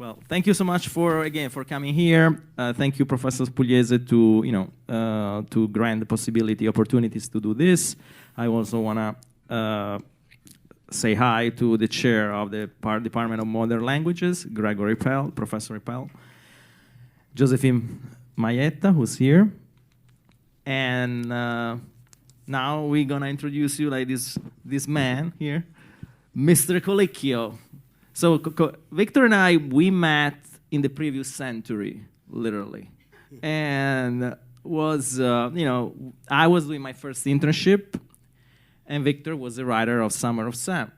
Well, thank you so much for coming here. Thank you, Professor Pugliese, to grant the possibility, opportunities to do this. I also want to say hi to the chair of the Department of Modern Languages, Gregory Pell, Professor Pell, Josephine Maietta, who's here, and now we're gonna introduce you like this man here, Mr. Colicchio. So Victor and I, we met in the previous century, literally. And I was doing my first internship, and Victor was the writer of Summer of Sam.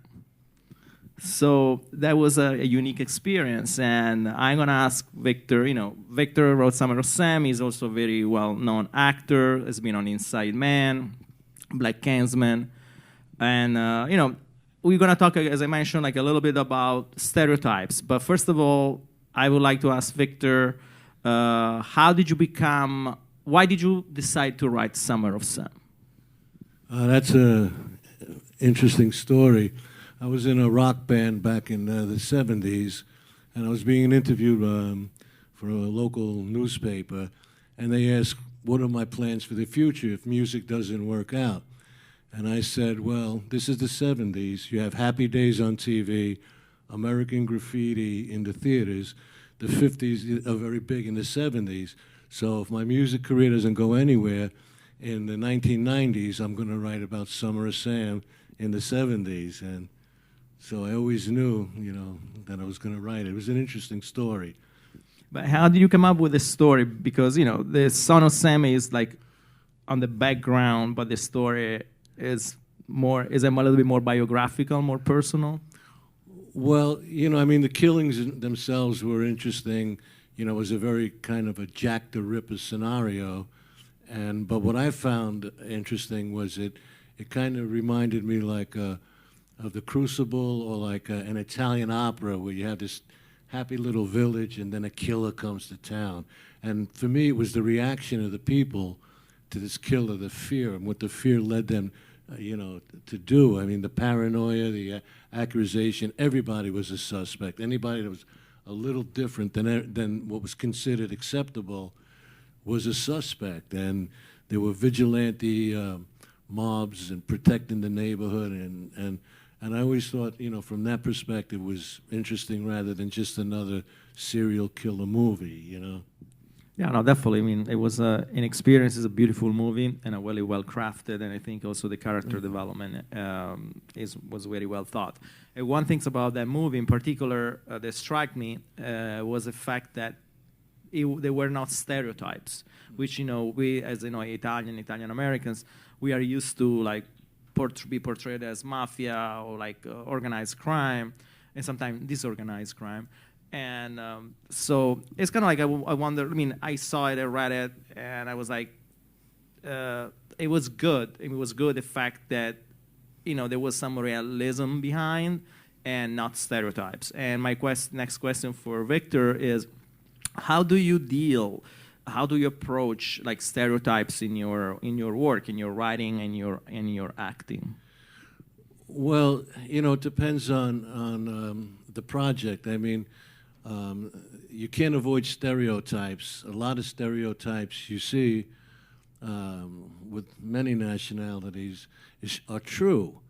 So that was a unique experience, and I'm gonna ask Victor, Victor wrote Summer of Sam. He's also a very well-known actor, has been on Inside Man, Black Klansman, and we're going to talk, as I mentioned, like a little bit about stereotypes. But first of all, I would like to ask Victor, why did you decide to write Summer of Sam? That's an interesting story. I was in a rock band back in the 70s, and I was being interviewed for a local newspaper, and they asked, what are my plans for the future if music doesn't work out? And I said, well, this is the 70s. You have Happy Days on TV, American Graffiti in the theaters. The 50s are very big in the 70s. So if my music career doesn't go anywhere, in the 1990s, I'm going to write about Summer of Sam in the 70s. And so I always knew, that I was going to write it. It was an interesting story. But how did you come up with this story? Because, the Son of Sam is like on the background, but the story is a little bit more biographical, more personal? Well, the killings themselves were interesting. It was a very kind of a Jack the Ripper scenario. But what I found interesting was it kind of reminded me like of the Crucible, or like an Italian opera where you have this happy little village and then a killer comes to town. And for me, it was the reaction of the people to this killer, the fear, and what the fear led them, to do. I mean, the paranoia, the accusation, everybody was a suspect. Anybody that was a little different than what was considered acceptable was a suspect. And there were vigilante mobs and protecting the neighborhood. And I always thought, from that perspective, was interesting rather than just another serial killer movie, Yeah, no, definitely. I mean, it was an experience. It's a beautiful movie and a really well crafted, and I think also the character development was very well thought. And one thing about that movie in particular that struck me was the fact that they were not stereotypes, which we, as Italian Americans, we are used to like be portrayed as mafia or like organized crime, and sometimes disorganized crime. And so it's kind of like I wonder. I mean, I saw it, I read it, and I was like, it was good. It was good the fact that there was some realism behind and not stereotypes. And my next question for Victor is, how do you approach like stereotypes in your work, in your writing, and your acting? Well, it depends on the project. I mean. You can't avoid stereotypes. A lot of stereotypes you see with many nationalities are true,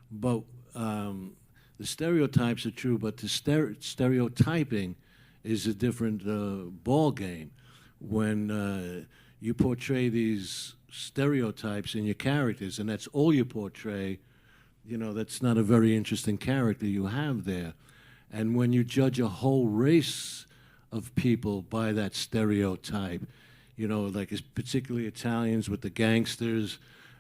but the stereotypes are true, but the stereotyping is a different ball game. When you portray these stereotypes in your characters, and that's all you portray, that's not a very interesting character you have there. And when you judge a whole race of people by that stereotype, like particularly Italians with the gangsters,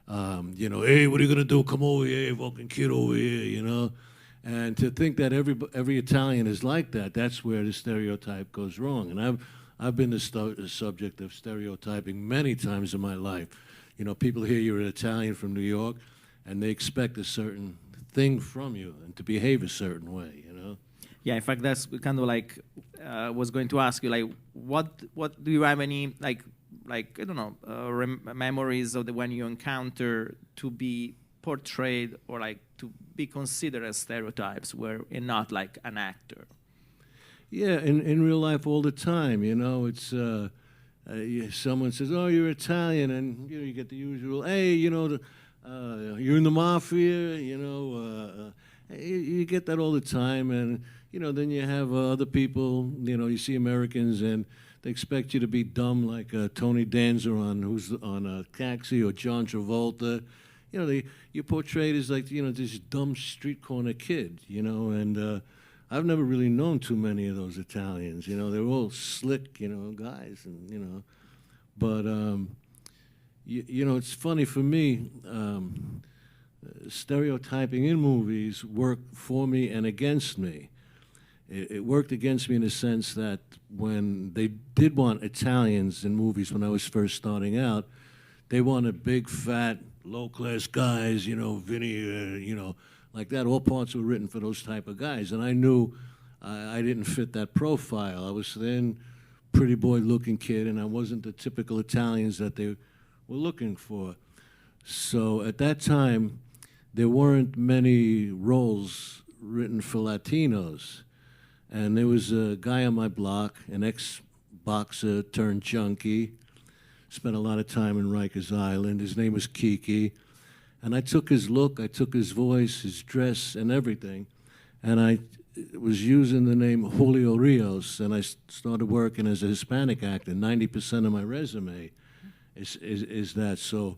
hey, what are you going to do? Come over here, fucking kid over here, And to think that every Italian is like that, that's where the stereotype goes wrong. And I've been the subject of stereotyping many times in my life. People hear you're an Italian from New York, and they expect a certain thing from you and to behave a certain way, Yeah, in fact, that's kind of like was going to ask you, like, what do you have any like I don't know memories of when you encounter to be portrayed or like to be considered as stereotypes, where you're not like an actor? Yeah, in real life all the time, you know, it's someone says, "Oh, you're Italian," and you know, you get the usual, "Hey, you know, you're in the mafia," you know, you get that all the time, and you know, then you have other people, you know, you see Americans and they expect you to be dumb like Tony Danza who's on Taxi, or John Travolta. You know, you're portrayed as like, you know, this dumb street corner kid, you know, and I've never really known too many of those Italians. You know, they're all slick, you know, guys, and you know, but you know, it's funny for me. Stereotyping in movies worked for me and against me. It worked against me in the sense that when they did want Italians in movies when I was first starting out, they wanted big, fat, low-class guys, you know, Vinny, you know, like that. All parts were written for those type of guys, and I knew I didn't fit that profile. I was then pretty boy-looking kid, and I wasn't the typical Italians that they were looking for. So at that time, there weren't many roles written for Latinos. And there was a guy on my block, an ex-boxer turned junkie, spent a lot of time in Rikers Island. His name was Kiki. And I took his look, I took his voice, his dress, and everything, and I was using the name Julio Rios, and I started working as a Hispanic actor. 90% of my resume is that. So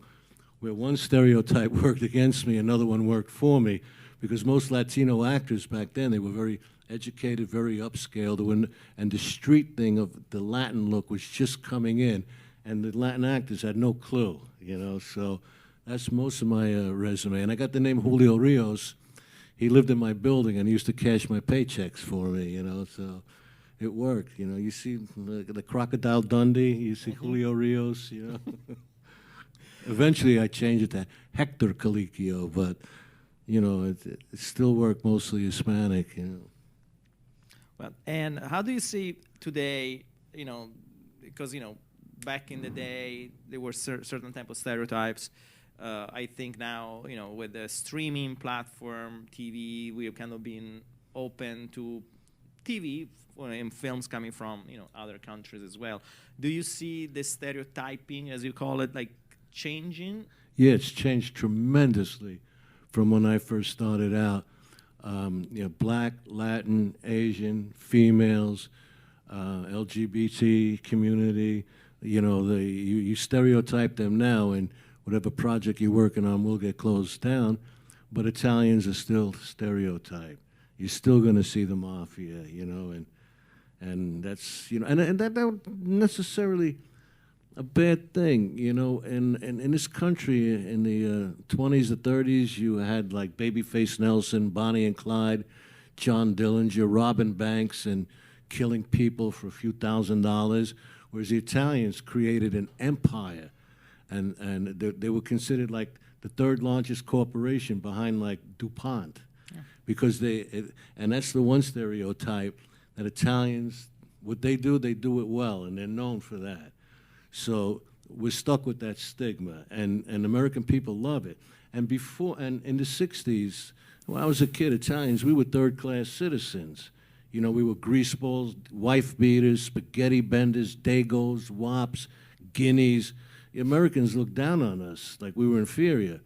where one stereotype worked against me, another one worked for me, because most Latino actors back then, they were very educated, very upscale, and the street thing of the Latin look was just coming in, and the Latin actors had no clue, you know, so that's most of my resume. And I got the name Julio Rios. He lived in my building and he used to cash my paychecks for me, you know, so it worked. You know, you see the Crocodile Dundee, you see Julio Rios, you know. Eventually I changed it to Hector Colicchio, but, you know, it still worked mostly Hispanic, you know. Well, and how do you see today, you know, because, you know, back in the day, there were certain type of stereotypes. I think now, you know, with the streaming platform, TV, we have kind of been open to TV and films coming from, you know, other countries as well. Do you see the stereotyping, as you call it, like changing? Yeah, it's changed tremendously from when I first started out. You know, black, Latin, Asian, females, LGBT community. You know, you stereotype them now, and whatever project you're working on will get closed down. But Italians are still stereotyped. You're still going to see the mafia, you know, and that's, you know, and that not necessarily a bad thing, you know. And in this country, in the 20s or 30s, you had like Babyface Nelson, Bonnie and Clyde, John Dillinger, Robin Banks, and killing people for a few $1,000s, whereas the Italians created an empire, and they were considered like the third largest corporation behind like DuPont, because and that's the one stereotype, that Italians, what they do it well, and they're known for that. So we're stuck with that stigma, and American people love it. And in the 60s, when I was a kid, Italians, we were third-class citizens. You know, we were greaseballs, wife beaters, spaghetti benders, Dagos, wops, guineas. The Americans looked down on us like we were inferior.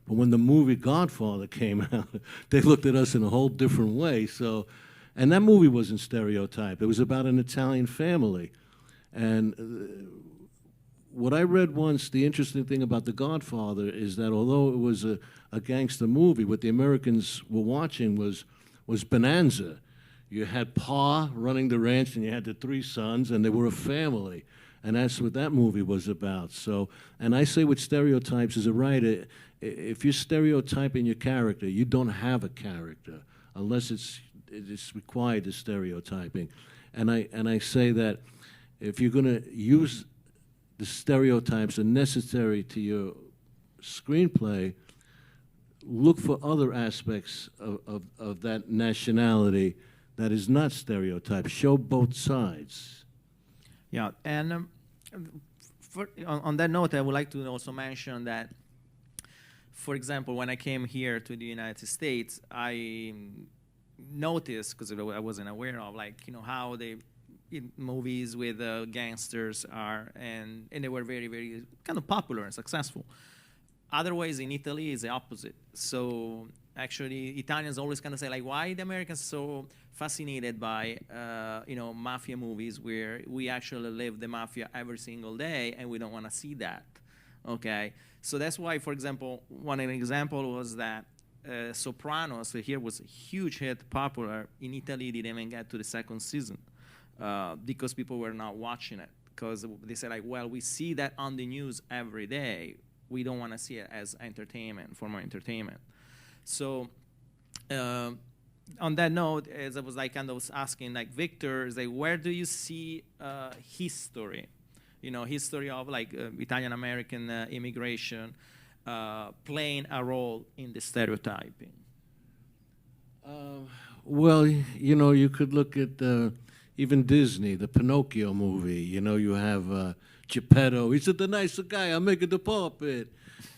But when the movie Godfather came out, they looked at us in a whole different way. So, and that movie wasn't stereotyped. It was about an Italian family. And what I read once, the interesting thing about The Godfather is that although it was a gangster movie, what the Americans were watching was Bonanza. You had Pa running the ranch, and you had the three sons, and they were a family. And that's what that movie was about. So, and I say with stereotypes as a writer, if you're stereotyping your character, you don't have a character unless it's required, the stereotyping. And I say that if you're going to use the stereotypes are necessary to your screenplay, look for other aspects of that nationality that is not stereotyped. Show both sides. Yeah, and on that note, I would like to also mention that, for example, when I came here to the United States, I noticed, because I wasn't aware of, like, how they in movies with gangsters are, and they were very, very kind of popular and successful. Otherwise, in Italy, is the opposite. So actually, Italians always kind of say, like, why the Americans so fascinated by mafia movies where we actually live the mafia every single day, and we don't want to see that. Okay, so that's why, for example, one example was that Sopranos here was a huge hit, popular in Italy. Didn't even get to the second season because people were not watching it, because they said, like, well, we see that on the news every day. We don't want to see it as entertainment, form of entertainment. So on that note, as I was like kind of asking, like, Victor, like, where do you see history? History of like Italian American immigration playing a role in the stereotyping. Well, you could look at even Disney, the Pinocchio movie. You have Geppetto. He said, the nicer guy, I'm making the puppet.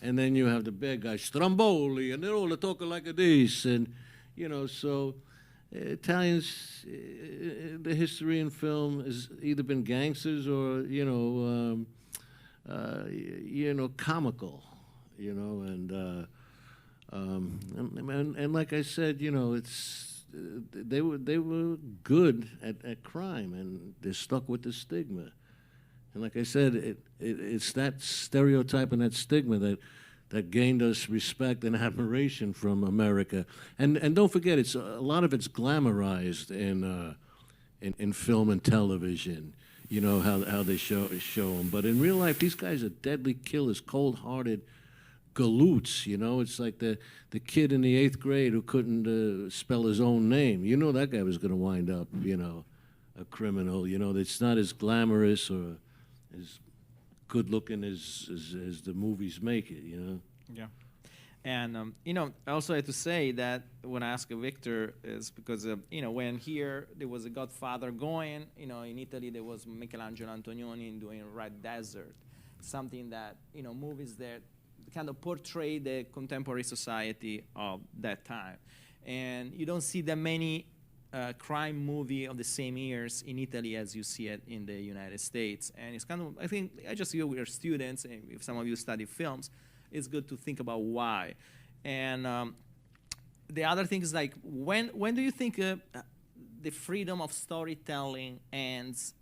And then you have the bad guy, Stromboli, and they're all talking like this. And, so Italians, the history in film has either been gangsters or, comical, and like I said, it's they were good at crime, and they're stuck with the stigma. And like I said, it's that stereotype and that stigma that gained us respect and admiration from America. And don't forget, a lot of it's glamorized in film and television. How they show them. But in real life, these guys are deadly killers, cold-hearted galoots. It's like the kid in the 8th grade who couldn't spell his own name. That guy was going to wind up, a criminal. It's not as glamorous or as good looking as the movies make it, Yeah. And, I also had to say that when I ask Victor is because, when here there was a Godfather going, in Italy there was Michelangelo Antonioni doing Red Desert, something that, movies that kind of portray the contemporary society of that time. And you don't see that many crime movie of the same years in Italy as you see it in the United States. And it's kind of, I think, I just feel we're students, and if some of you study films, it's good to think about why. And the other thing is, like, when do you think the freedom of storytelling ends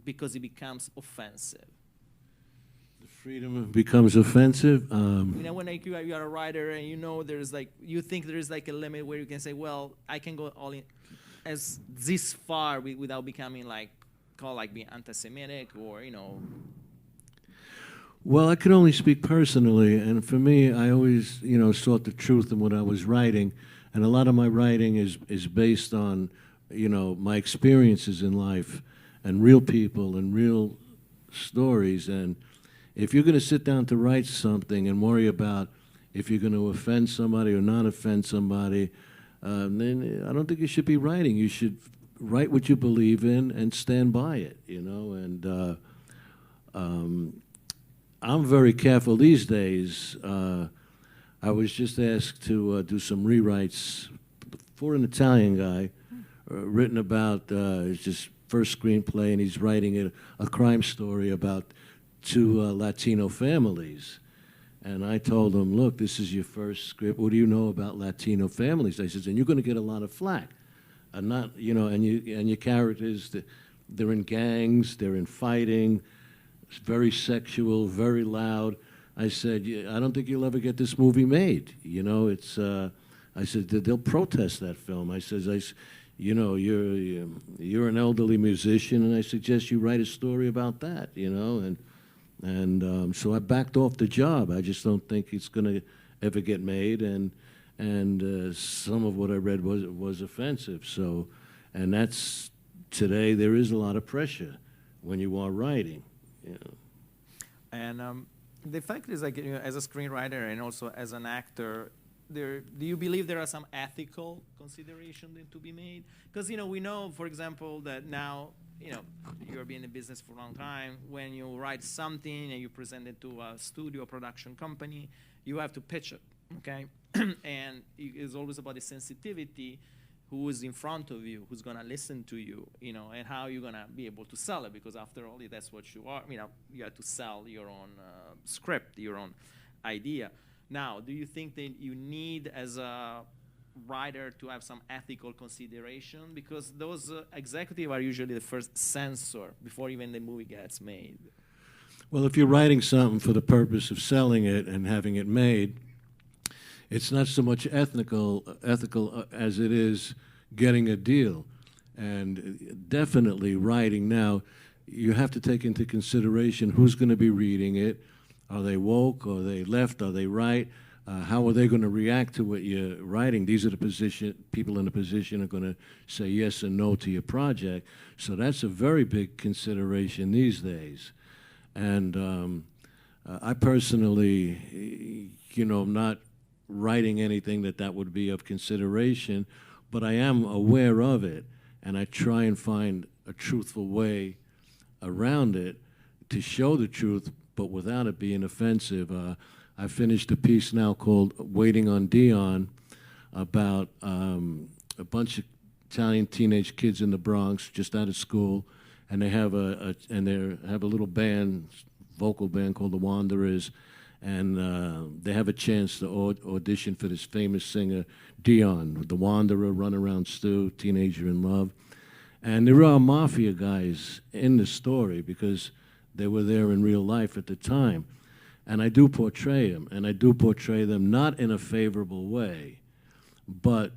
because it becomes offensive? The freedom becomes offensive? When like, you are a writer and there's like, you think there's like a limit where you can say, well, I can go all in as this far without becoming being anti-Semitic or Well, I can only speak personally, and for me, I always sought the truth in what I was writing, and a lot of my writing is based on my experiences in life and real people and real stories. And if you're going to sit down to write something and worry about if you're going to offend somebody or not offend somebody, then I don't think you should be writing. You should write what you believe in and stand by it, and I'm very careful these days. I was just asked to do some rewrites for an Italian guy, written about his first screenplay, and he's writing a crime story about 2 Latino families. And I told him, look, this is your first script. What do you know about Latino families? I said, and you're going to get a lot of flack. And your characters, they're in gangs, they're in fighting, it's very sexual, very loud. I said, I don't think you'll ever get this movie made. I said, they'll protest that film. I said, you're an elderly musician, and I suggest you write a story about that, And so I backed off the job. I just don't think it's going to ever get made, and some of what I read was offensive. So, and that's today. There is a lot of pressure when you are writing. And the fact is, like, as a screenwriter and also as an actor, do you believe there are some ethical considerations to be made? Because we know, for example, that now you've been in the business for a long time. When you write something and you present it to a studio, production company, you have to pitch it, okay? And it's always about the sensitivity who is in front of you, who's gonna listen to you, you know, and how you're gonna be able to sell it, because after all, that's what you are. You know, you have to sell your own script, your own idea. Now, do you think that you need, as a writer, to have some ethical consideration? Because those executives are usually the first censor before even the movie gets made. Well, if you're writing something for the purpose of selling it and having it made, it's not so much ethical as it is getting a deal. And definitely writing now, you have to take into consideration who's going to be reading it. Are they woke? Are they left? Are they right? How are they going to react to what you're writing? These are the people in the position are going to say yes and no to your project. So that's a very big consideration these days. And I personally, you know, I'm not writing anything that would be of consideration, but I am aware of it, and I try and find a truthful way around it to show the truth, but without it being offensive. I finished a piece now called Waiting on Dion about a bunch of Italian teenage kids in the Bronx just out of school, and they have a little band, vocal band called the Wanderers, and they have a chance to audition for this famous singer, Dion, the Wanderer, Runaround Stu, Teenager in Love. And there are mafia guys in the story because they were there in real life at the time. And I do portray them, and I do portray them not in a favorable way, but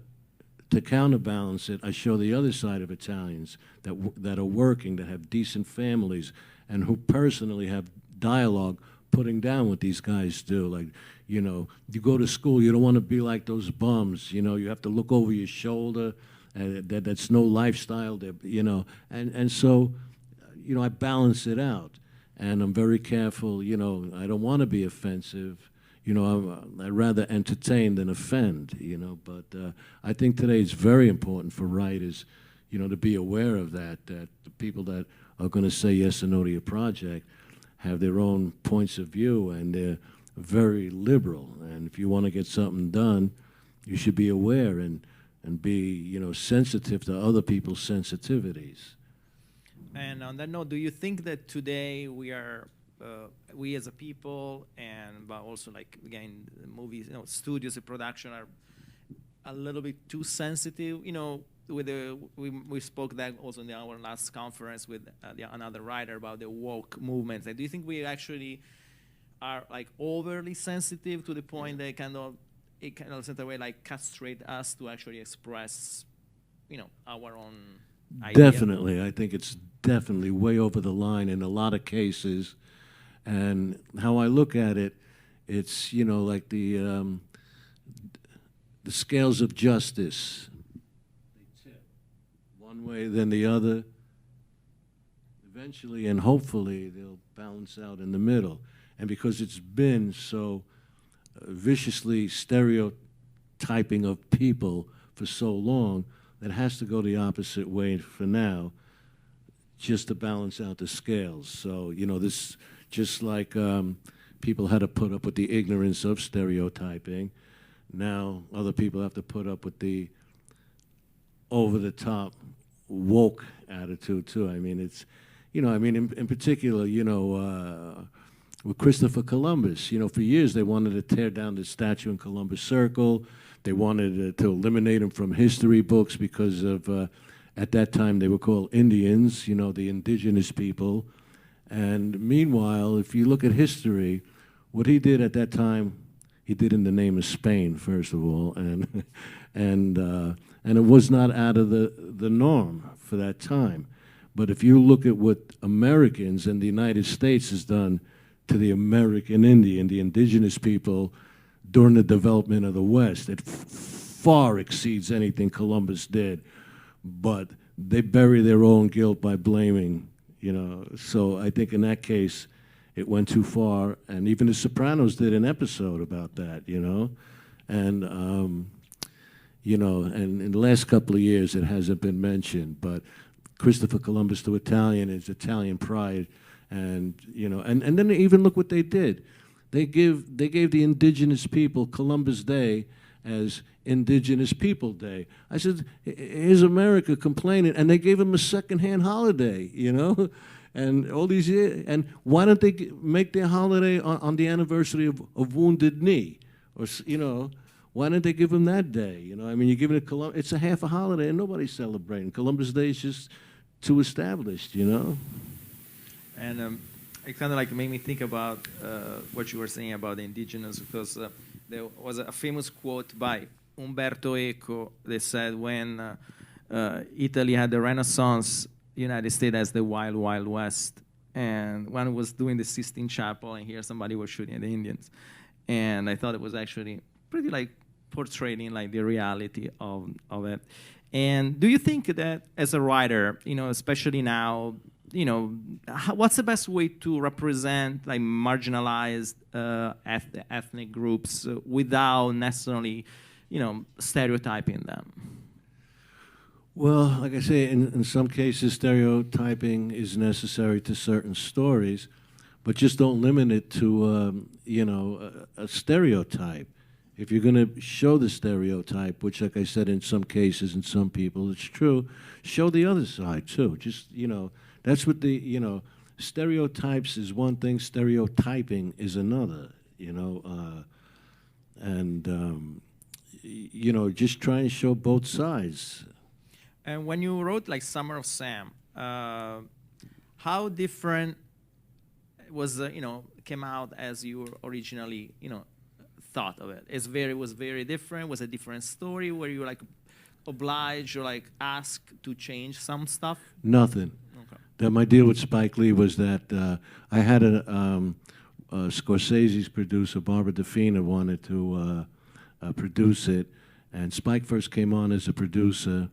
to counterbalance it, I show the other side of Italians that are working, that have decent families, and who personally have dialogue putting down what these guys do. Like, you know, you go to school, you don't want to be like those bums, you know, you have to look over your shoulder, that's no lifestyle, you know, and so, you know, I balance it out, and I'm very careful, you know, I don't want to be offensive, you know, I'd rather entertain than offend, you know, but I think today it's very important for writers, you know, to be aware of that the people that are going to say yes or no to your project have their own points of view, and they're very liberal. And if you want to get something done, you should be aware and be, you know, sensitive to other people's sensitivities. And on that note, do you think that today we are, we as a people, and but also like again, movies, you know, studios and production are a little bit too sensitive? You know, with we spoke that also in our last conference with another writer about the woke movement. Like, do you think we actually are like overly sensitive to the point that it kind of in a way like castrate us to actually express, you know, our own idea? Definitely, I think it's definitely way over the line in a lot of cases. And how I look at it, it's, you know, like the scales of justice. They tip one way, then the other. Eventually and hopefully they'll balance out in the middle. And because it's been so viciously stereotyping of people for so long, that has to go the opposite way for now, just to balance out the scales. So, you know, this, just like people had to put up with the ignorance of stereotyping, now other people have to put up with the over-the-top woke attitude too. I mean, it's, you know, I mean, in particular, you know, with Christopher Columbus, you know, for years they wanted to tear down the statue in Columbus Circle. They wanted to eliminate him from history books because of, at that time they were called Indians, you know, the indigenous people. And meanwhile, if you look at history, what he did at that time, he did in the name of Spain, first of all, and it was not out of the norm for that time. But if you look at what Americans and the United States has done to the American Indian, the indigenous people, during the development of the West, it far exceeds anything Columbus did. But they bury their own guilt by blaming, you know. So I think in that case, it went too far. And even The Sopranos did an episode about that, you know. And, you know, and in the last couple of years, it hasn't been mentioned. But Christopher Columbus to Italian is Italian pride. And, you know, and then even look what they did. They gave the indigenous people Columbus Day as Indigenous People Day. I said, here's America complaining, and they gave them a second-hand holiday, you know? And all these years, and why don't they make their holiday on the anniversary of Wounded Knee? Or, you know, why don't they give them that day? You know, I mean, you give it a it's a half a holiday, and nobody's celebrating. Columbus Day is just too established, you know? And it kind of like made me think about what you were saying about the indigenous, because there was a famous quote by Umberto Eco that said when Italy had the Renaissance, United States as the Wild Wild West, and one was doing the Sistine Chapel, and here somebody was shooting at the Indians, and I thought it was actually pretty like portraying like the reality of it. And do you think that as a writer, you know, especially now, you know, what's the best way to represent like marginalized ethnic groups without necessarily, you know, stereotyping them? Well, like I say, in some cases, stereotyping is necessary to certain stories, but just don't limit it to, you know, a stereotype. If you're going to show the stereotype, which, like I said, in some cases, in some people, it's true, show the other side, too. Just, you know, that's what the, you know, stereotypes is one thing, stereotyping is another, you know, you know, just try and show both sides. And when you wrote like Summer of Sam, how different was you know, came out as you originally, you know, thought of it? Was very different. Was a different story? Were you like obliged or like asked to change some stuff? Nothing. Okay. That my deal with Spike Lee was that I had Scorsese's producer, Barbara DeFina, wanted to produce it, and Spike first came on as a producer.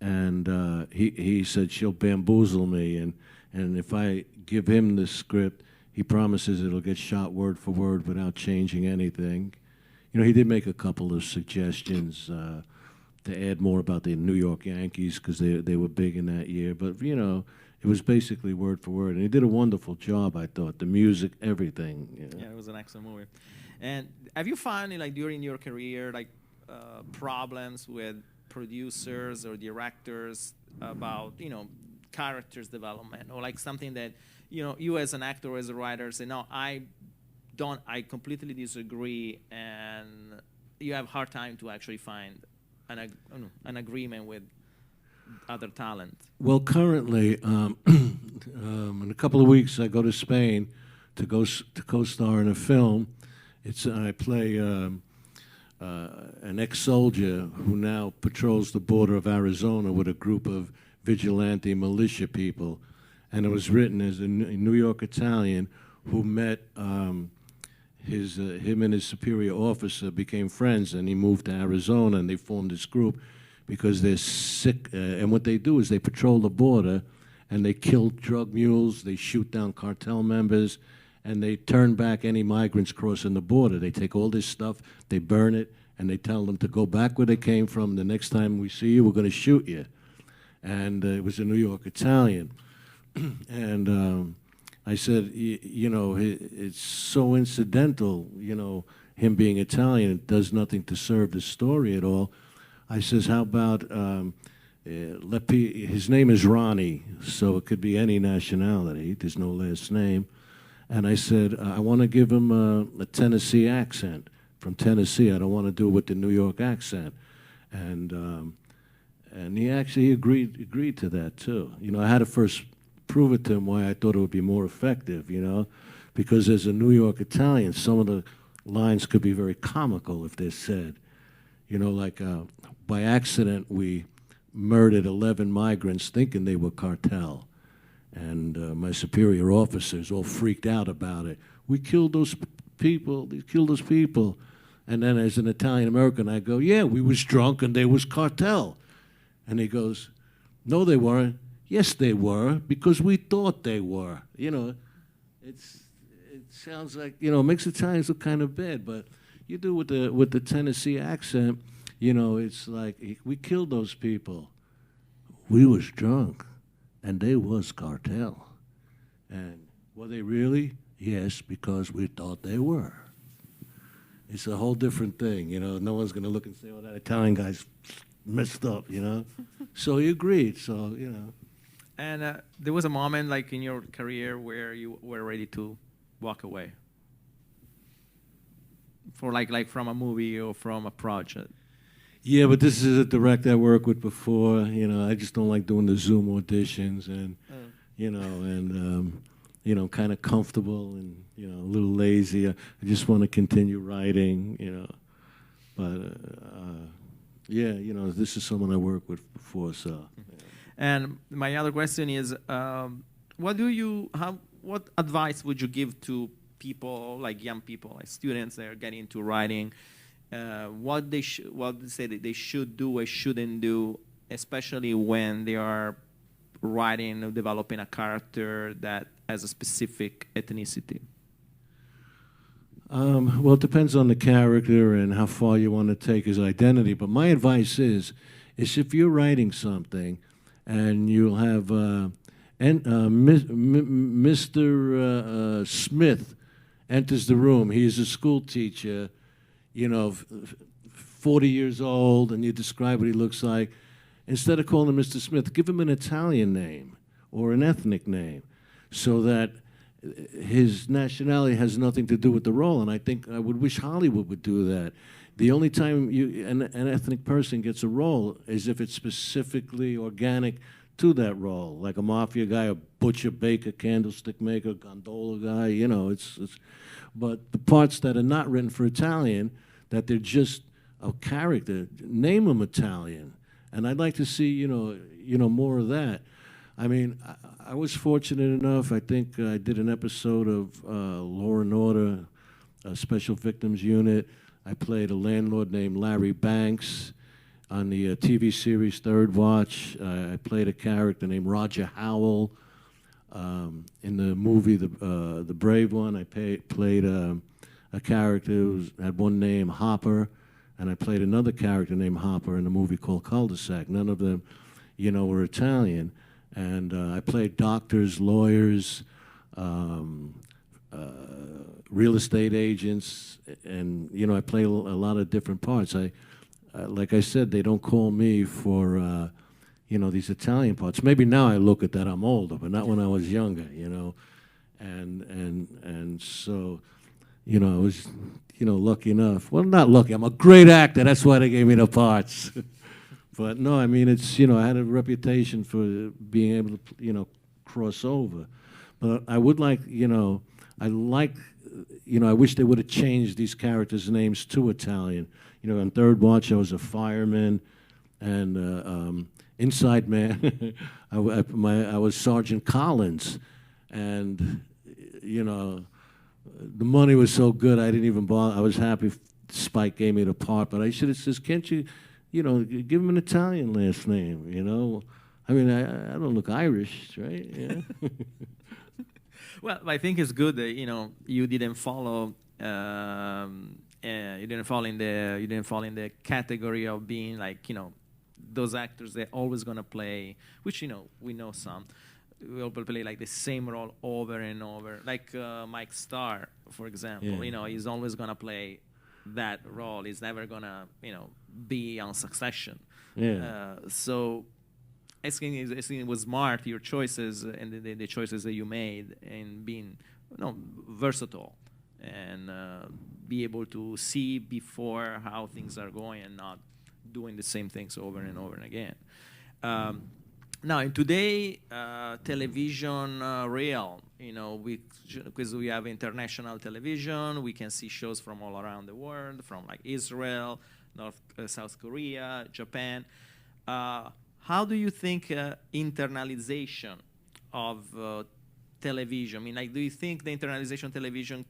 And he said she'll bamboozle me, and if I give him the script, he promises it'll get shot word for word without changing anything. You know, he did make a couple of suggestions to add more about the New York Yankees because they were big in that year. But you know, it was basically word for word, and he did a wonderful job. I thought the music, everything. You know? Yeah, it was an excellent movie. And have you found like during your career like problems with producers or directors about, you know, characters development, or like something that, you know, you as an actor or as a writer say, no, I completely disagree, and you have a hard time to actually find an agreement with other talent? Well, currently, in a couple of weeks, I go to Spain to co-star in a film. I play an ex-soldier who now patrols the border of Arizona with a group of vigilante militia people. And it was written as a New York Italian who met him and his superior officer became friends, and he moved to Arizona, and they formed this group because they're sick. And what they do is they patrol the border, and they kill drug mules, they shoot down cartel members, and they turn back any migrants crossing the border. They take all this stuff, they burn it, and they tell them to go back where they came from. The next time we see you, we're going to shoot you. And it was a New York Italian. And I said, you know, it's so incidental, you know, him being Italian. It does nothing to serve the story at all. I says, how about, his name is Ronnie, so it could be any nationality. There's no last name. And I said, I want to give him a Tennessee accent from Tennessee. I don't want to do it with the New York accent. And he actually agreed to that, too. You know, I had to first prove it to him why I thought it would be more effective, you know, because as a New York Italian, some of the lines could be very comical if they're said. You know, like, by accident, we murdered 11 migrants thinking they were cartel. And my superior officers all freaked out about it. We killed those people. They killed those people. And then as an Italian-American, I go, yeah, we was drunk and they was cartel. And he goes, no, they weren't. Yes, they were, because we thought they were. You know, it sounds like, you know, it makes Italians look kind of bad, but you do with the Tennessee accent, you know, it's like, we killed those people. We was drunk. And they was cartel. And were they really? Yes, because we thought they were. it's a whole different thing. You know, no one's going to look and say, "Oh, that Italian guy's messed up." You know, so he agreed. So you know, And there was a moment, like in your career, where you were ready to walk away, for like from a movie or from a project. yeah. But this is a director I worked with before. You know, I just don't like doing the Zoom auditions, and you know, and you know, kind of comfortable and you know, a little lazy. I just want to continue writing. You know, but yeah, you know, this is someone I worked with before, so. And my other question is, what advice would you give to people, like young people, like students that are getting into writing? What they say that they should do or shouldn't do, especially when they are writing or developing a character that has a specific ethnicity? Well, it depends on the character and how far you want to take his identity. But my advice is if you're writing something, and you'll have Mr. Smith enters the room. He's a school teacher, you know, 40 years old, and you describe what he looks like. Instead of calling him Mr. Smith, give him an Italian name or an ethnic name, so that his nationality has nothing to do with the role. And I think I would wish Hollywood would do that. The only time an ethnic person gets a role is if it's specifically organic to that role, like a mafia guy, a butcher, baker, candlestick maker, gondola guy. You know, but the parts that are not written for Italian, that they're just a character, name them Italian. And I'd like to see, you know, more of that. I mean, I was fortunate enough. I think I did an episode of Law and Order, Special Victims Unit. I played a landlord named Larry Banks on the TV series Third Watch. I played a character named Roger Howell. In the movie The Brave One, I played a character who had one name, Hopper, and I played another character named Hopper in a movie called Cul-de-sac. None of them, you know, were Italian. And I played doctors, lawyers, real estate agents, and you know, I play a lot of different parts. Like I said, they don't call me for you know, these Italian parts. Maybe now I look at that I'm older, but not when I was younger, you know. And so, you know, I was, you know, lucky enough. Well, not lucky. I'm a great actor. That's why they gave me the parts. But no, I mean, it's, you know, I had a reputation for being able to, you know, cross over. But I would like, you know, you know, I wish they would have changed these characters' names to Italian. You know, on Third Watch, I was a fireman, and Inside Man, I was Sergeant Collins, and you know, the money was so good I didn't even bother. I was happy Spike gave me the part, but I should have said, "Can't you, you know, give him an Italian last name?" You know, I mean, I don't look Irish, right? Yeah. Well, I think it's good that you didn't follow. You didn't fall in the category of being like those actors they're always gonna play, which we know some will play like the same role over and over. Like Mike Starr, for example, Yeah. He's always gonna play that role. He's never gonna be on Succession. Yeah. So I think it was smart, your choices and the choices that you made in being versatile and be able to see before how things are going and not doing the same things over and over and again. Now, in today television realm, because we have international television, we can see shows from all around the world, from like Israel, South Korea, Japan. How do you think internalization of television? I mean, like, do you think the internalization of television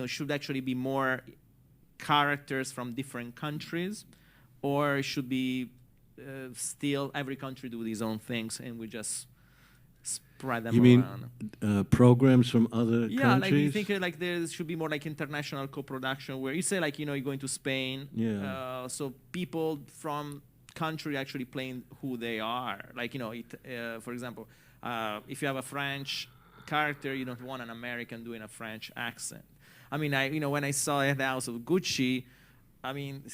should actually be more characters from different countries, or it should be still every country do these own things and we just spread them around? You mean programs from other countries? Yeah, like you think like there should be more like international co-production where you say like you're going to Spain, so people from country actually playing who they are. Like for example, if you have a French character, you don't want an American doing a French accent. I mean, when I saw the House of Gucci, I mean,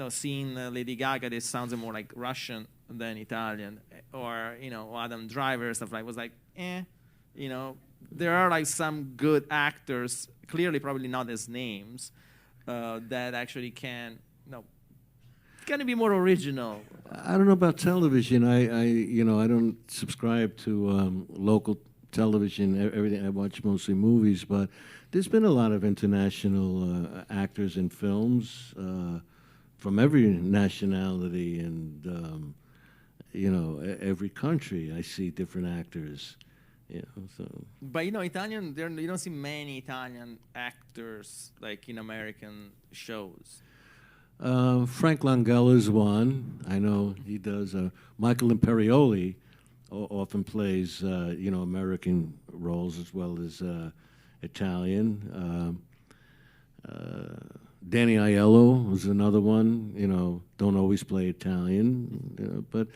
seeing Lady Gaga, this sounds more like Russian than Italian, or Adam Driver stuff like was like, there are like some good actors, clearly probably not as names, that actually can be more original. I don't know about television. I don't subscribe to local television. Everything I watch mostly movies, but there's been a lot of international actors in films from every nationality and every country. I see different actors. So. But Italian, you don't see many Italian actors like in American shows. Frank Langella's one. I know he does. Michael Imperioli often plays, American roles as well as Italian. Danny Aiello was another one. Don't always play Italian, but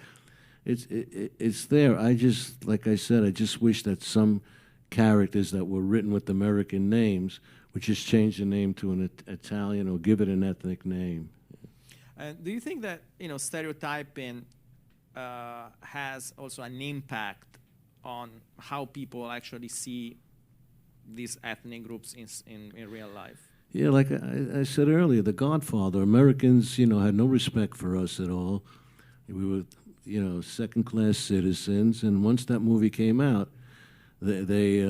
it's there. Like I said, I just wish that some characters that were written with American names would just change the name to an Italian or give it an ethnic name. And do you think that stereotyping has also an impact on how people actually see these ethnic groups in real life? Yeah, like I said earlier, The Godfather. Americans, had no respect for us at all. We were, second-class citizens, and once that movie came out, they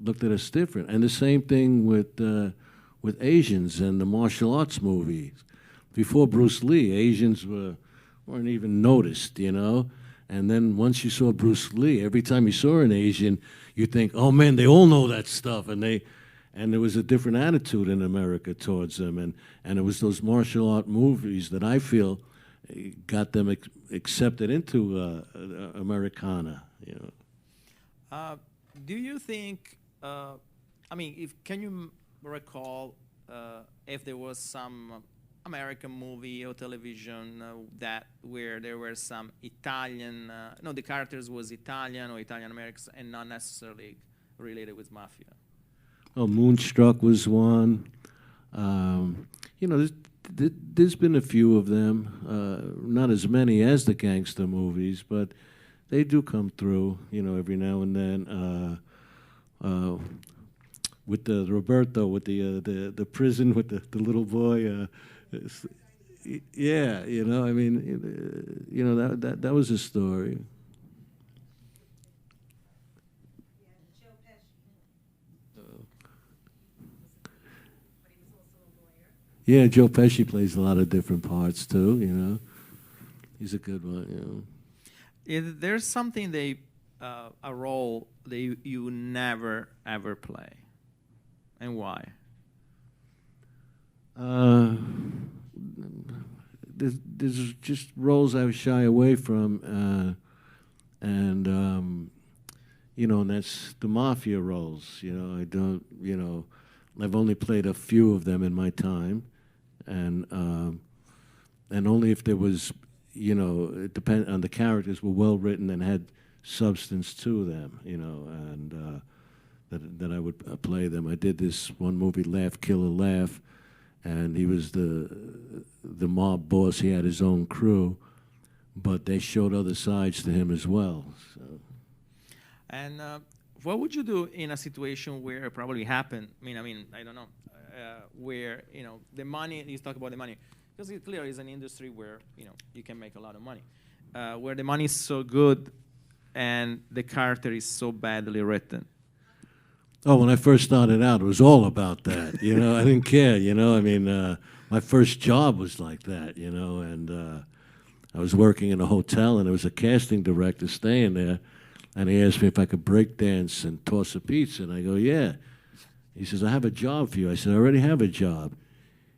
looked at us different. And the same thing with Asians and the martial arts movies. Before Bruce Lee, Asians weren't even noticed, And then once you saw Bruce Lee, every time you saw an Asian, you think, oh man, they all know that stuff, and there was a different attitude in America towards them, and it was those martial art movies that I feel got them accepted into Americana. Do you think? Can you recall if there was some American movie or television where there were some Italian, the characters was Italian or Italian Americans and not necessarily related with mafia? Oh, Moonstruck was one. There's been a few of them, not as many as the gangster movies, but they do come through, every now and then. With the Roberto, with the prison, with the little boy. Yeah, that was a story. Yeah, Joe Pesci plays a lot of different parts too. He's a good one. If there's something a role that you never ever play, and why? There's just roles I shy away from, and that's the mafia roles. I don't. I've only played a few of them in my time, and only if there was, it depend on the characters were well written and had substance to them, and that I would play them. I did this one movie, Laugh, Killer, Laugh, and he was the mob boss. He had his own crew, but they showed other sides to him as well. So. And what would you do in a situation where it probably happened? I don't know, where the money. You talk about the money because it clearly is an industry where you can make a lot of money, where the money is so good and the character is so badly written. Oh, when I first started out, it was all about that. I didn't care. My first job was like that. And I was working in a hotel, and there was a casting director staying there, and he asked me if I could break dance and toss a pizza, and I go, yeah. He says, I have a job for you. I said, I already have a job.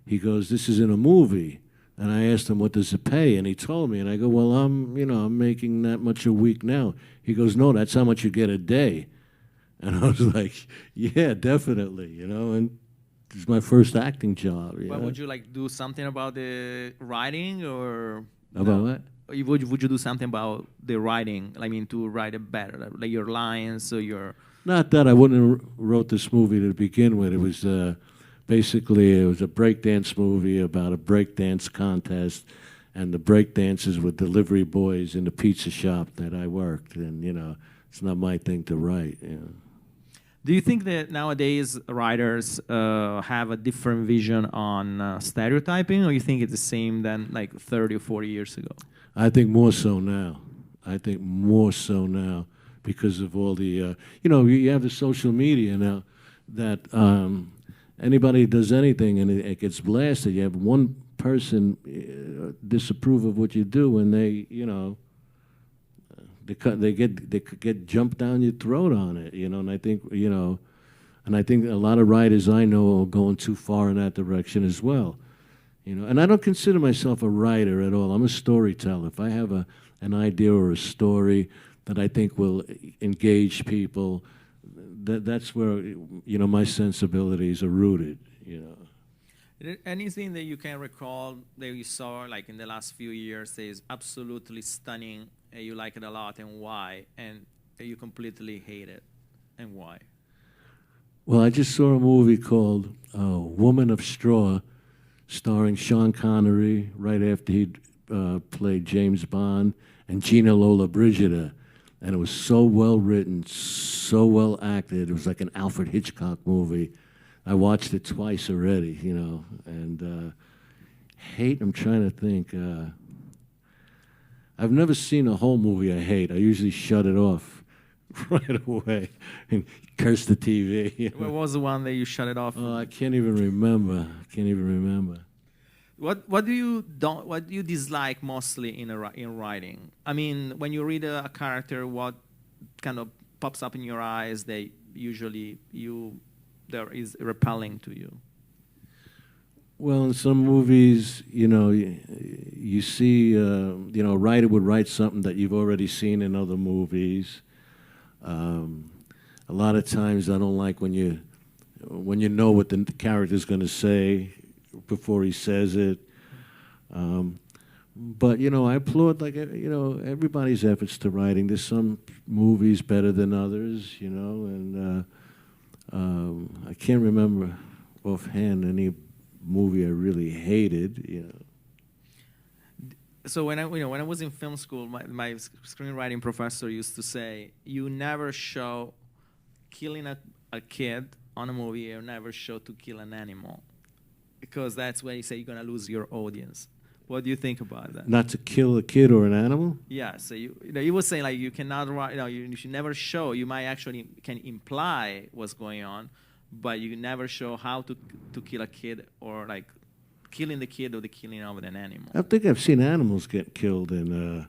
He goes, this is in a movie. And I asked him, what does it pay? And he told me, and I go, well, I'm making that much a week now. He goes, no, that's how much you get a day. And I was like, yeah, definitely, and it's my first acting job. But would you do something about the writing or? About what? Would you do something about the writing? To write it better, like your lines or your. Not that I wouldn't have wrote this movie to begin with. It was basically it was a breakdance movie about a breakdance contest, and the breakdancers were delivery boys in the pizza shop that I worked. And it's not my thing to write. Do you think that nowadays writers have a different vision on stereotyping, or you think it's the same than like 30 or 40 years ago? I think more so now. I think more so now because of all the, you have the social media now that anybody does anything and it gets blasted. You have one person disapprove of what you do, and they get jumped down your throat on it, and I think a lot of writers I know are going too far in that direction as well, and I don't consider myself a writer at all. I'm a storyteller. If I have an idea or a story that I think will engage people, that's where my sensibilities are rooted. Anything that you can recall that you saw like in the last few years that is absolutely stunning, and you like it a lot, and why? And you completely hate it, and why? Well, I just saw a movie called Woman of Straw, starring Sean Connery, right after he played James Bond, and Gina Lollobrigida. And it was so well written, so well acted. It was like an Alfred Hitchcock movie. I watched it twice already, and hate, I'm trying to think. I've never seen a whole movie I hate. I usually shut it off right away and curse the TV. What was the one that you shut it off? Oh, I can't even remember. What do you dislike mostly in writing? I mean, when you read a character, what kind of pops up in your eyes that usually there is repelling to you? Well, in some movies, you see, a writer would write something that you've already seen in other movies. A lot of times, I don't like when you know what the character's going to say before he says it. But I applaud everybody's efforts to writing. There's some movies better than others, and I can't remember offhand any movie I really hated. So when I was in film school, my screenwriting professor used to say, "You never show killing a kid on a movie. You never show to kill an animal, because that's where you say you're gonna lose your audience." What do you think about that? Not to kill a kid or an animal? Yeah. So he was saying like you cannot write. You should never show. You might actually can imply what's going on, but you never show how to kill a kid, or like killing the kid or the killing of an animal. I think I've seen animals get killed in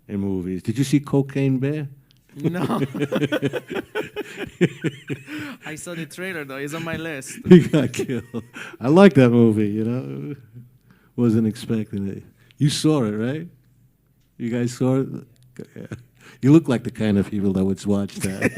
movies. Did you see Cocaine Bear? No. I saw the trailer though. It's on my list. He got killed. I like that movie. Wasn't expecting it. You saw it, right? You guys saw it? Yeah. You look like the kind of people that would watch that.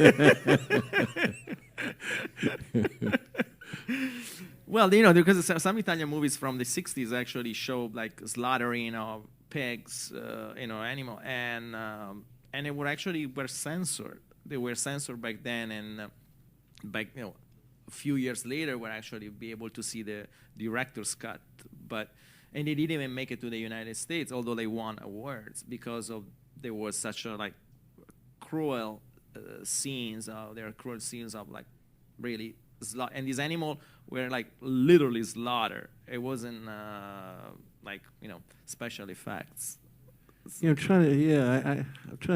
Well, because some Italian movies from the 60s actually show like slaughtering of pigs, animal, and they were censored. They were censored back then, and a few years later, we're actually be able to see the director's cut. And they didn't even make it to the United States, although they won awards because there was such a cruel scenes. There are cruel scenes of really and these animals were literally slaughtered. It wasn't special effects. I'm trying to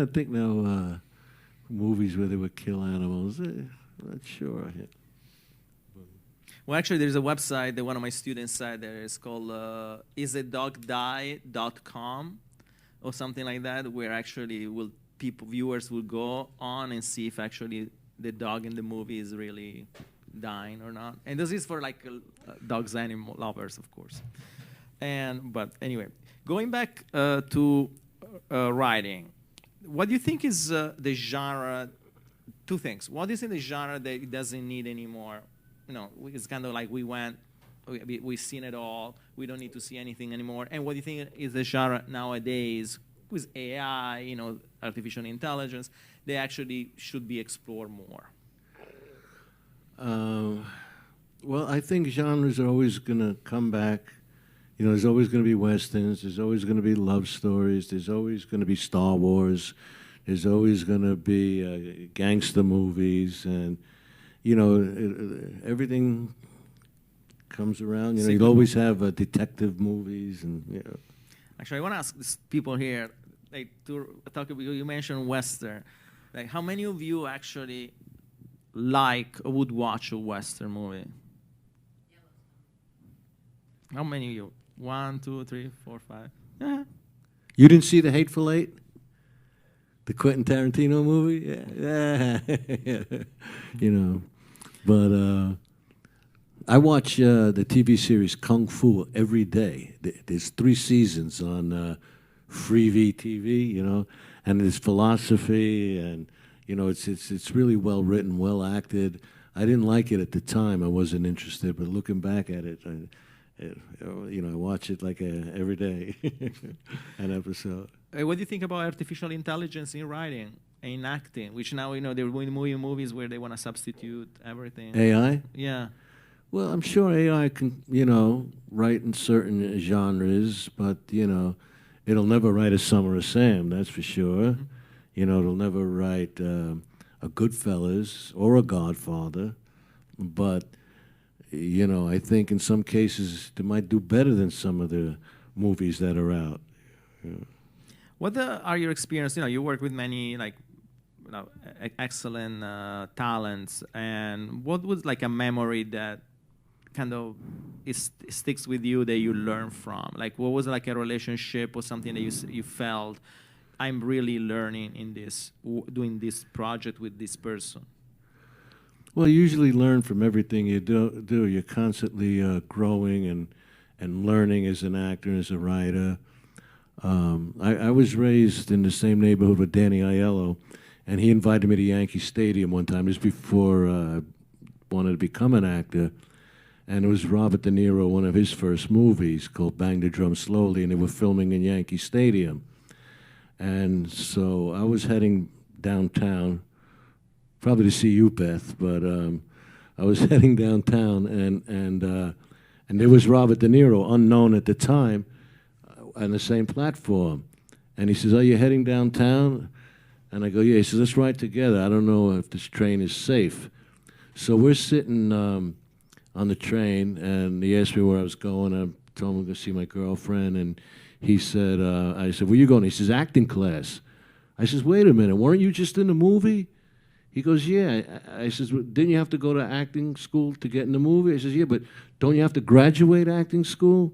think now. Movies where they would kill animals. I'm not sure. Well, actually, there's a website that one of my students said there is called isadogdie.com or something like that, where actually viewers will go on and see if actually the dog in the movie is really dying or not. And this is for dogs, animal lovers, of course. But anyway, going back to writing, what do you think is the genre? Two things. What is in the genre that it doesn't need anymore? It's kind of like we've seen it all. We don't need to see anything anymore. And what do you think is the genre nowadays with AI, artificial intelligence, they actually should be explored more? Well, I think genres are always going to come back. You know, there's always going to be westerns. There's always going to be love stories. There's always going to be Star Wars. There's always going to be gangster movies, and you know, everything comes around. You know, you'll always have detective movies, and you know. Actually, I want to ask these people here, like, to talk about, you mentioned Western. Like, how many of you actually like or would watch a Western movie? How many of you? 1, 2, 3, 4, 5. Yeah. You didn't see The Hateful Eight? The Quentin Tarantino movie? Yeah. You know, but I watch the TV series Kung Fu every day. There's 3 seasons on Freevee TV, you know, and there's philosophy, and you know, it's really well written, well acted. I didn't like it at the time. I wasn't interested, but looking back at it, you know, I watch it like every day, an episode. What do you think about artificial intelligence in writing, in acting, which now, you know, they're doing movies where they want to substitute everything? AI? Yeah. Well, I'm sure AI can, you know, write in certain genres, but, you know, it'll never write a Summer of Sam, that's for sure. Mm-hmm. You know, it'll never write a Goodfellas or a Godfather, but, you know, I think in some cases they might do better than some of the movies that are out. Yeah. What are your experience? You know, you work with many, like, you know, excellent talents, and what was like a memory that kind of sticks with you that you learn from? Like, what was like a relationship or something that you felt, I'm really learning in this, doing this project with this person? Well, you usually learn from everything you do. You're constantly growing and learning as an actor, as a writer. I was raised in the same neighborhood with Danny Aiello, and he invited me to Yankee Stadium one time, just before I wanted to become an actor. And it was Robert De Niro, one of his first movies, called Bang the Drum Slowly, and they were filming in Yankee Stadium. And so I was heading downtown, probably to see you, Beth, but I was heading downtown, and there was Robert De Niro, unknown at the time, on the same platform. And he says, "Are you heading downtown?" And I go, "Yeah." He says, "Let's ride together. I don't know if this train is safe." So we're sitting on the train, and he asked me where I was going. I told him I'm going to see my girlfriend, and he said, I said, "Where you going?" He says, "Acting class." I says, "Wait a minute, weren't you just in the movie?" He goes, "Yeah." I says, "Well, didn't you have to go to acting school to get in the movie?" I says, "Yeah, but don't you have to graduate acting school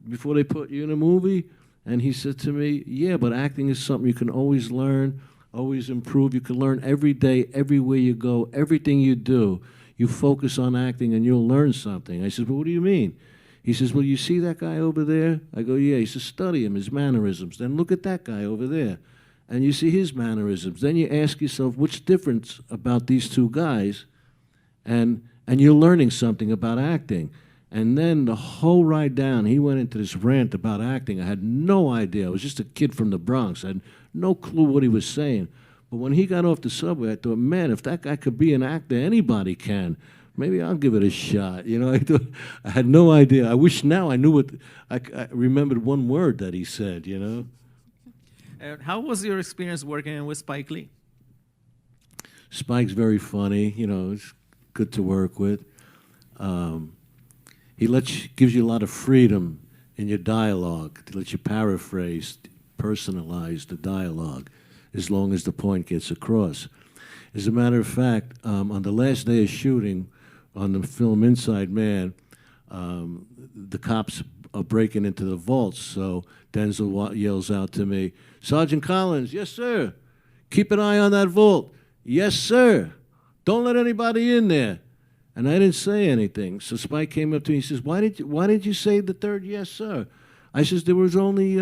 before they put you in a movie?" And he said to me, "Yeah, but acting is something you can always learn, always improve. You can learn every day, everywhere you go, everything you do. You focus on acting and you'll learn something." I said, "Well, what do you mean?" He says, "Well, you see that guy over there?" I go, "Yeah." He says, "Study him, his mannerisms. Then look at that guy over there. And you see his mannerisms. Then you ask yourself, what's different about these two guys?" And you're learning something about acting. And then the whole ride down, he went into this rant about acting. I had no idea. I was just a kid from the Bronx. I had no clue what he was saying. But when he got off the subway, I thought, man, if that guy could be an actor, anybody can. Maybe I'll give it a shot. You know, I had no idea. I wish now I knew what, I remembered one word that he said, you know. How was your experience working with Spike Lee? Spike's very funny. You know, it's good to work with. He gives you a lot of freedom in your dialogue, to let you paraphrase, personalize the dialogue, as long as the point gets across. As a matter of fact, on the last day of shooting on the film Inside Man, the cops are breaking into the vaults, so Denzel yells out to me, "Sergeant Collins, yes, sir. Keep an eye on that vault. Yes, sir. Don't let anybody in there." And I didn't say anything. So Spike came up to me. He says, why did you say the third yes, sir? I says, there was only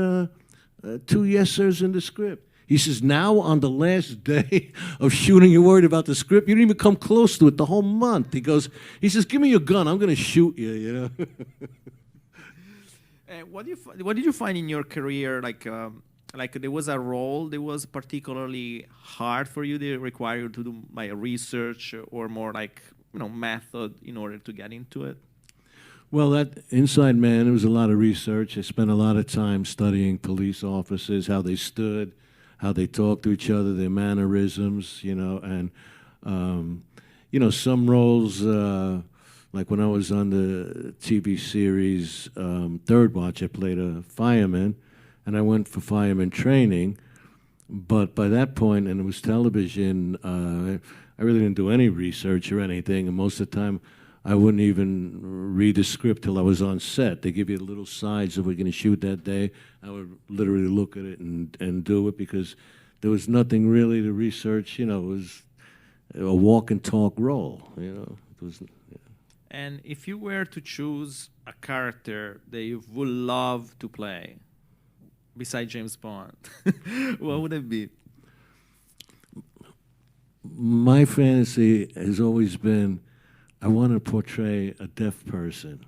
2 yes, sirs in the script. He says, now on the last day of shooting, you're worried about the script? You didn't even come close to it the whole month. He says, give me your gun. I'm going to shoot you, you know. What did you find in your career, like there was a role that was particularly hard for you, that required you to do like research, or more like method in order to get into it? Well, that Inside Man, it was a lot of research. I spent a lot of time studying police officers, how they stood, how they talked to each other, their mannerisms, and, some roles, like when I was on the TV series Third Watch, I played a fireman, and I went for fireman training. But by that point, and it was television, I really didn't do any research or anything, and most of the time, I wouldn't even read the script till I was on set. They give you little sides that we're going to shoot that day. I would literally look at it and do it because there was nothing really to research. It was a walk and talk role. It was. Yeah. And if you were to choose a character that you would love to play, besides James Bond, what would it be? My fantasy has always been, I want to portray a deaf person.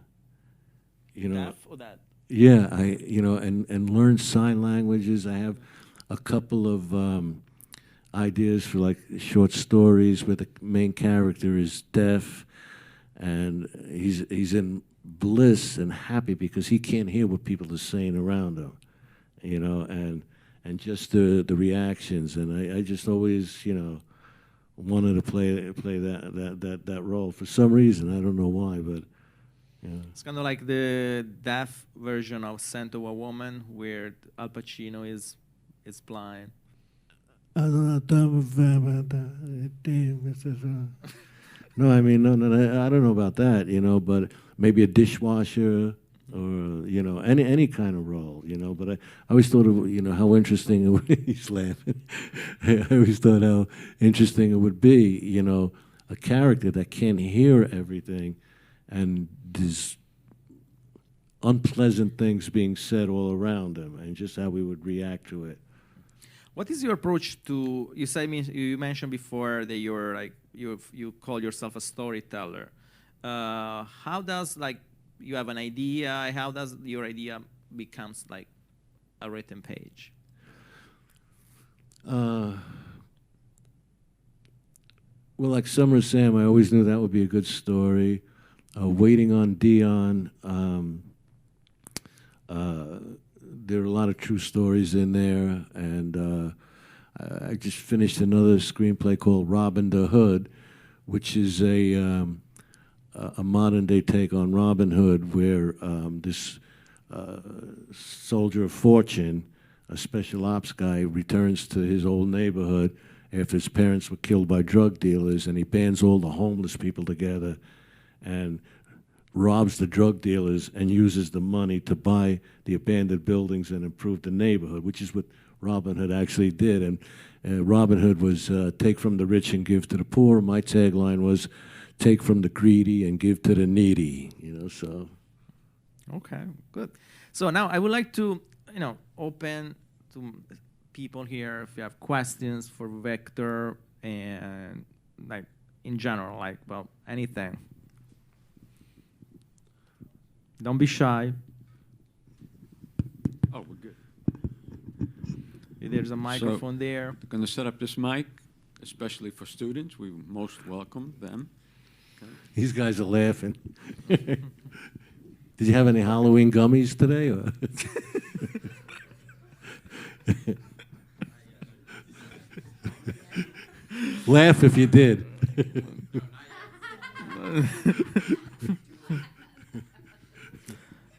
Deaf or that? Yeah, and learn sign languages. I have a couple of ideas for like short stories where the main character is deaf, and he's in bliss and happy because he can't hear what people are saying around him, and just the reactions. And I just always, wanted to play that role for some reason. I don't know why, but yeah. It's kind of like the deaf version of Scent of a Woman, where Al Pacino is blind. No, I mean, no, I don't know about that, but maybe a dishwasher or, any kind of role, but I always thought of, how interesting it would be. He's laughing. I always thought how interesting it would be, a character that can't hear everything and there's unpleasant things being said all around him and just how we would react to it. What is your approach to? You mentioned before that you're like you call yourself a storyteller. How does you have an idea? How does your idea becomes like a written page? Well, like Summer Sam, I always knew that would be a good story. Waiting on Dion. There are a lot of true stories in there, and I just finished another screenplay called Robin the Hood, which is a modern-day take on Robin Hood, where this soldier of fortune, a special ops guy, returns to his old neighborhood after his parents were killed by drug dealers, and he bands all the homeless people together and robs the drug dealers and uses the money to buy the abandoned buildings and improve the neighborhood, which is what Robin Hood actually did. And Robin Hood was take from the rich and give to the poor. My tagline was take from the greedy and give to the needy, so. Okay, good. So now I would like to, open to people here if you have questions for Victor and in general, about anything. Don't be shy. Oh, we're good. There's a microphone there. We're going to set up this mic, especially for students. We most welcome them. Okay. These guys are laughing. Did you have any Halloween gummies today? Or? Laugh if you did.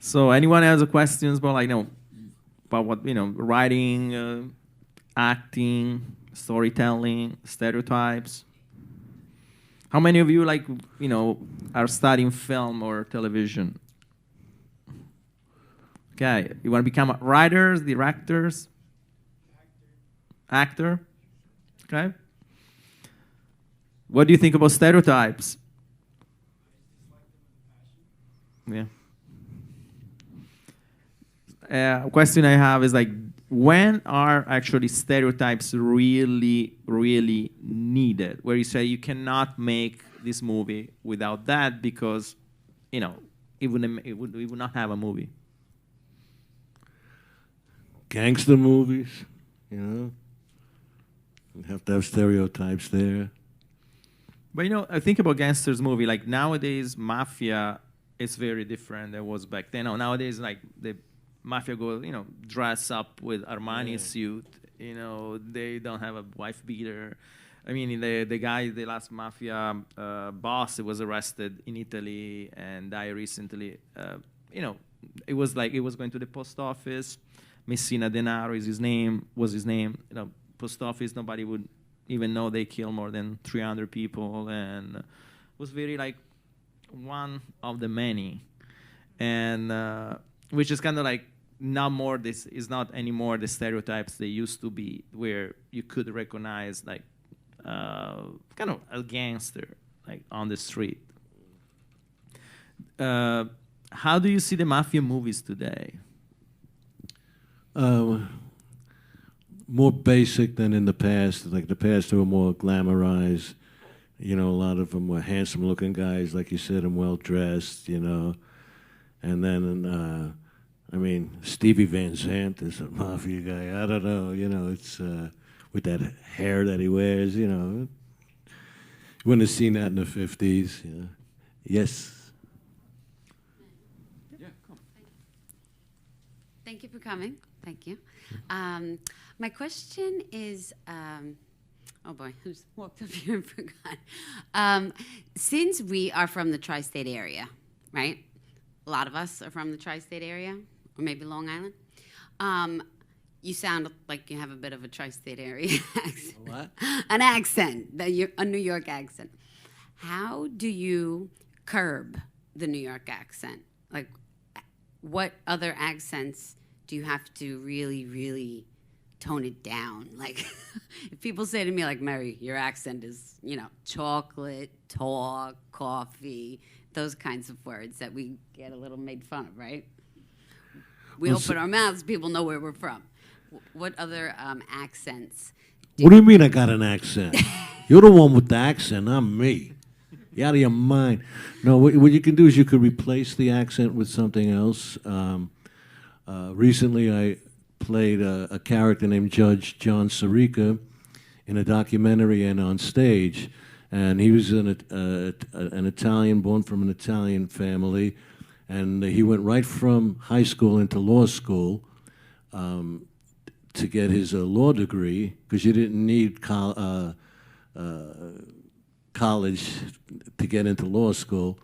So anyone has a questions about about what writing, acting, storytelling, stereotypes? How many of you are studying film or television? Okay, you want to become writers, directors, actor? Okay. What do you think about stereotypes? Yeah. A question I have is when are actually stereotypes really, really needed? Where you say you cannot make this movie without that because, it would not have a movie. Gangster movies, You have to have stereotypes there. But you know, I think about gangsters movie. Like nowadays, mafia is very different than it was back then. Nowadays, like the mafia go, you know, dress up with Armani suit. You know, they don't have a wife beater. I mean, the guy, the last mafia boss, was arrested in Italy and died recently. You know, it was like it was going to the post office. Messina Denaro is his name. Was his name? You know, post office. Nobody would even know they killed more than 300 people, and it was very like one of the many, and which is kind of like not more. This is not anymore the stereotypes they used to be, where you could recognize like kind of a gangster like on the street. How do you see the mafia movies today? More basic than in the past. Like the past, they were more glamorized. You know, a lot of them were handsome-looking guys, like you said, and well-dressed. You know, and then I mean, Stevie Van Zandt is a mafia guy. I don't know. You know, it's with that hair that he wears. You know, you wouldn't have seen that in the '50s. You know? Yes. Yeah, come. Thank you for coming. Thank you. My question is, oh boy, I just walked up here and forgot. Since we are from the tri-state area, right? A lot of us are from the tri-state area, or maybe Long Island. You sound like you have a bit of a tri-state area accent. What? An accent, a New York accent. How do you curb the New York accent? Like, what other accents do you have to really, really tone it down? Like, if people say to me, like, Mary, your accent is, you know, chocolate, talk, coffee, those kinds of words that we get a little made fun of, right? We open our mouths, people know where we're from. What other accents? What do you mean I got an accent? You're the one with the accent, not me. You're out of your mind. No, what you can do is you could replace the accent with something else. Recently, I played a character named Judge John Sirica in a documentary and on stage. And he was an Italian, born from an Italian family. And he went right from high school into law school to get his law degree, because you didn't need college to get into law school.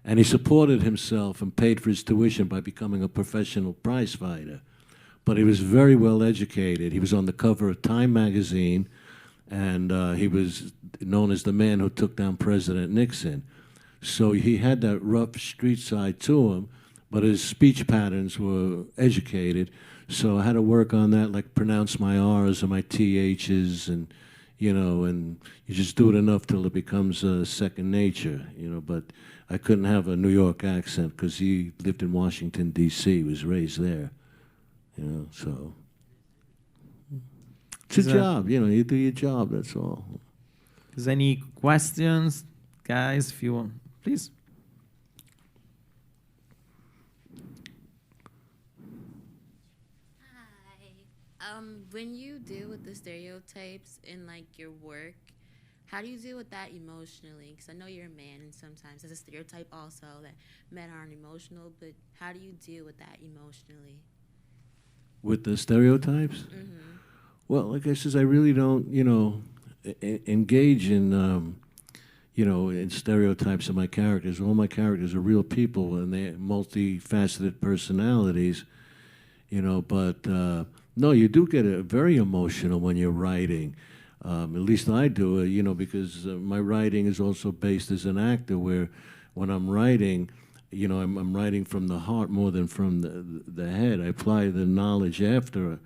And he supported himself and paid for his tuition by becoming a professional prize fighter. But he was very well educated. He was on the cover of Time magazine, and he was known as the man who took down President Nixon. So he had that rough street side to him, but his speech patterns were educated. So I had to work on that, like pronounce my R's and my TH's, and you know, and you just do it enough till it becomes second nature, you know. But I couldn't have a New York accent because he lived in Washington, D.C., was raised there, you know, so. It's a job, you know, you do your job, that's all. Is there any questions, guys, if you want? Please. Hi. When you deal with the stereotypes in like your work, how do you deal with that emotionally? Because I know you're a man, and sometimes there's a stereotype also that men aren't emotional. But how do you deal with that emotionally? With the stereotypes? Mm-hmm. Well, like I says, I really don't, you know, engage in, you know, in stereotypes of my characters. All my characters are real people, and they're multifaceted personalities, you know. But no, you do get very emotional when you're writing. At least I do, you know, because my writing is also based as an actor, where when I'm writing, you know, I'm writing from the heart more than from the head. I apply the knowledge after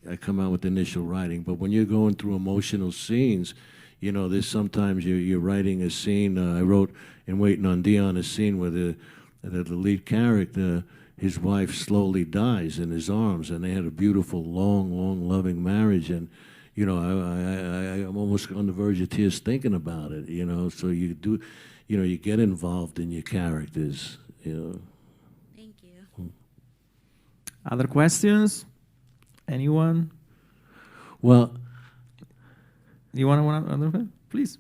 I come out with initial writing. But when you're going through emotional scenes, you know, there's sometimes you're writing a scene. I wrote in Waiting on Dion a scene where the lead character, his wife slowly dies in his arms, and they had a beautiful, long, loving marriage. And you know, I'm almost on the verge of tears thinking about it. You know, so you do, you know, you get involved in your characters. You know. Thank you. Other questions? Anyone? Well, You want another one? Please.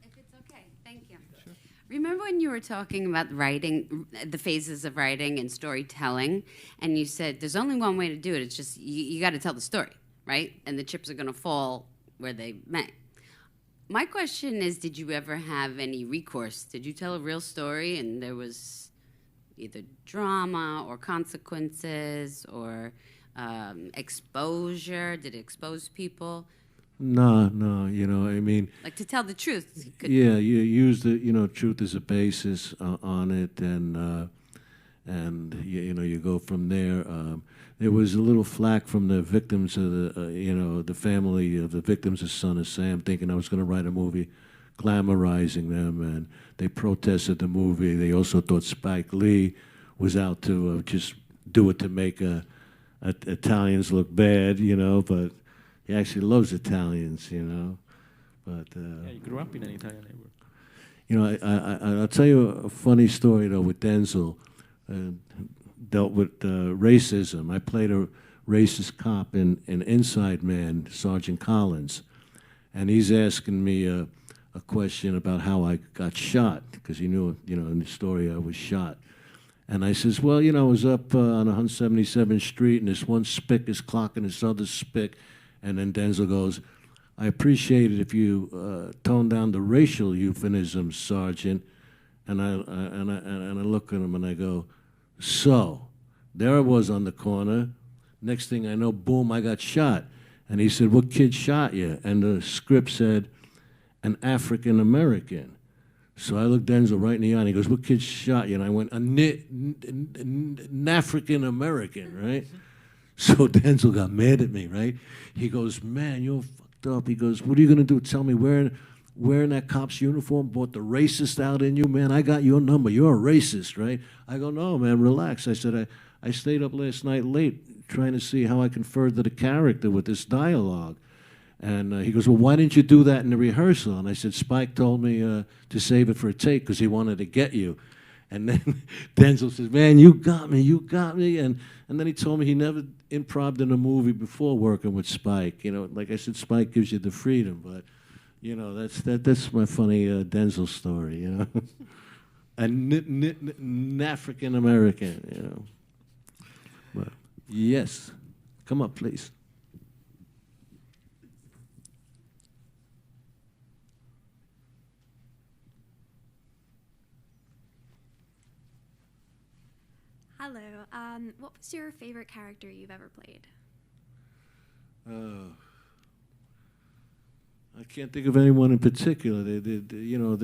If it's Remember when you were talking about writing, the phases of writing and storytelling, and you said there's only one way to do it. It's just you got to tell the story, right? And the chips are going to fall where they may. My question is, did you ever have any recourse? Did you tell a real story and there was either drama or consequences or exposure? Did it expose people? No, you know, I mean... Like, to tell the truth. Yeah, you use the, you know, truth as a basis on it, and you know, you go from there. There was a little flack from the victims of the, you know, the family of the victims of Son of Sam, thinking I was going to write a movie glamorizing them, and they protested the movie. They also thought Spike Lee was out to just do it to make Italians look bad, you know, but he actually loves Italians, you know. But yeah, you grew up in an Italian neighborhood. you know, I'll tell you a funny story though with Denzel. Dealt with racism. I played a racist cop in Inside Man, Sergeant Collins, and he's asking me a question about how I got shot, because he knew, you know, in the story I was shot. And I says, well, you know, I was up on 177th Street, and this one spick is clocking this other spick, and then Denzel goes, I appreciate it if you tone down the racial euphemisms, Sergeant. And I look at him and I go, so, there I was on the corner. Next thing I know, boom, I got shot. And he said, what kid shot you? And the script said, an African American. So I looked Denzel right in the eye and he goes, what kid shot you? And I went, an African American, right? So Denzel got mad at me, right? He goes, man, you're fucked up. He goes, what are you going to do? Tell me wearing that cop's uniform brought the racist out in you? Man, I got your number. You're a racist, right? I go, no, man, relax. I said, I stayed up last night late trying to see how I can further the character with this dialogue. And he goes, well, why didn't you do that in the rehearsal? And I said, Spike told me to save it for a take because he wanted to get you. And then Denzel says, man, you got me. And then he told me he never improv'd in a movie before working with Spike. You know, like I said, Spike gives you the freedom, but you know, that's my funny Denzel story, you know. An African American, you know. But yes, come up, please. Hello. What was your favorite character you've ever played? I can't think of anyone in particular. You know,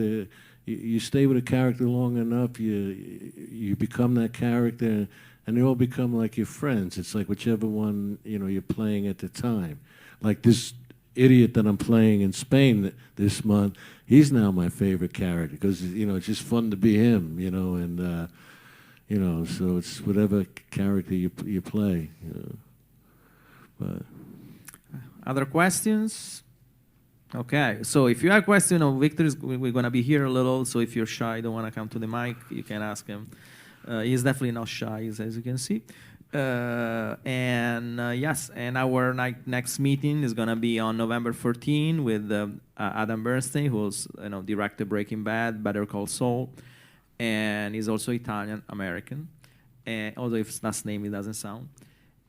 you stay with a character long enough, you become that character, and they all become like your friends. It's like whichever one, you know, you're playing at the time. Like this idiot that I'm playing in Spain this month, he's now my favorite character because, you know, it's just fun to be him, you know, and you know, so it's whatever character you play, you know. But other questions? Okay, so if you have a question of Victor, we're going to be here a little, so if you're shy, don't want to come to the mic, you can ask him. He's definitely not shy, as you can see. Yes, and our next meeting is going to be on November 14 with Adam Bernstein, who's, you know, directed Breaking Bad, Better Call Saul, and he's also Italian-American, although his last name it doesn't sound.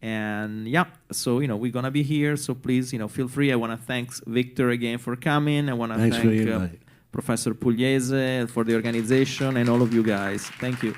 And yeah, so, you know, we're going to be here, so please, you know, feel free. I want to thank Victor again for coming. I want to thank Professor Pugliese for the organization and all of you guys. Thank you.